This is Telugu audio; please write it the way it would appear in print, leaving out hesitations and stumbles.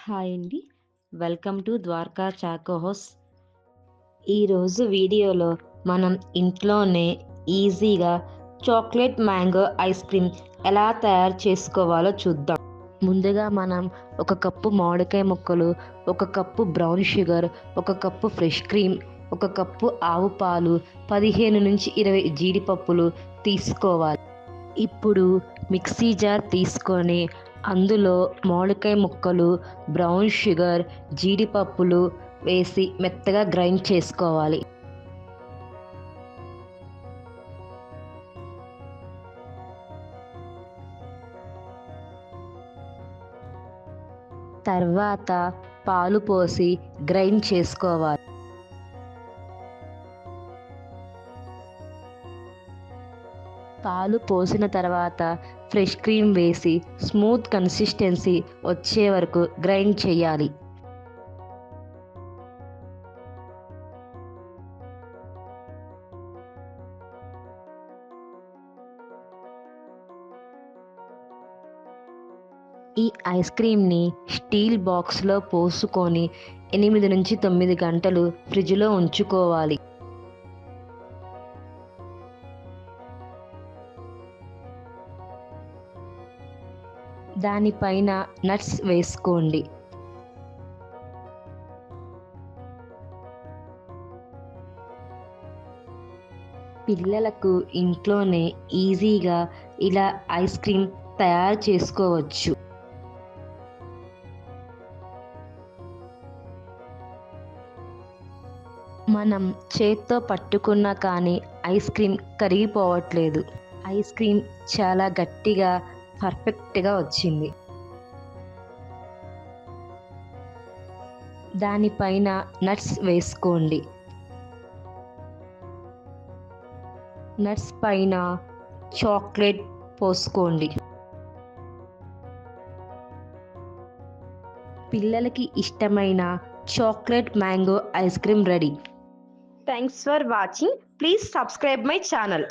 హాయ్ అండి. వెల్కమ్ టు ద్వారకా చాకో హౌస్. ఈరోజు వీడియోలో మనం ఇంట్లోనే ఈజీగా చాక్లెట్ మ్యాంగో ఐస్ క్రీమ్ ఎలా తయారు చేసుకోవాలో చూద్దాం. ముందుగా మనం ఒక కప్పు మామిడికాయ ముక్కలు, ఒక కప్పు బ్రౌన్ షుగర్, ఒక కప్పు ఫ్రెష్ క్రీమ్, ఒక కప్పు ఆవు పాలు, 15 నుంచి 20 జీడిపప్పులు తీసుకోవాలి. ఇప్పుడు మిక్సీ జార్ తీసుకొని అందులో మామిడికాయ ముక్కలు, బ్రౌన్ షుగర్, జీడిపప్పులు వేసి మెత్తగా గ్రైండ్ చేసుకోవాలి. తర్వాత పాలు పోసి గ్రైండ్ చేసుకోవాలి. పాలు పోసిన తర్వాత ఫ్రెష్ క్రీమ్ వేసి స్మూత్ కన్సిస్టెన్సీ వచ్చే వరకు గ్రైండ్ చేయాలి. ఈ ఐస్ క్రీమ్ని స్టీల్ బాక్స్లో పోసుకొని 8 నుంచి 9 గంటలు ఫ్రిడ్జ్లో ఉంచుకోవాలి. దానిపైన నట్స్ వేసుకోండి. పిల్లలకు ఇంట్లోనే ఈజీగా ఇలా ఐస్ క్రీమ్ తయారు చేసుకోవచ్చు. మనం చేత్తో పట్టుకున్నా కానీ ఐస్ క్రీమ్ కరిగిపోవట్లేదు. ఐస్ క్రీమ్ చాలా గట్టిగా పర్ఫెక్ట్గా వచ్చింది. దానిపైన నట్స్ వేసుకోండి. నట్స్ పైన చాక్లెట్ పోసుకోండి. పిల్లలకి ఇష్టమైన chocolate mango ice cream ready. Thanks for watching. Please subscribe my channel.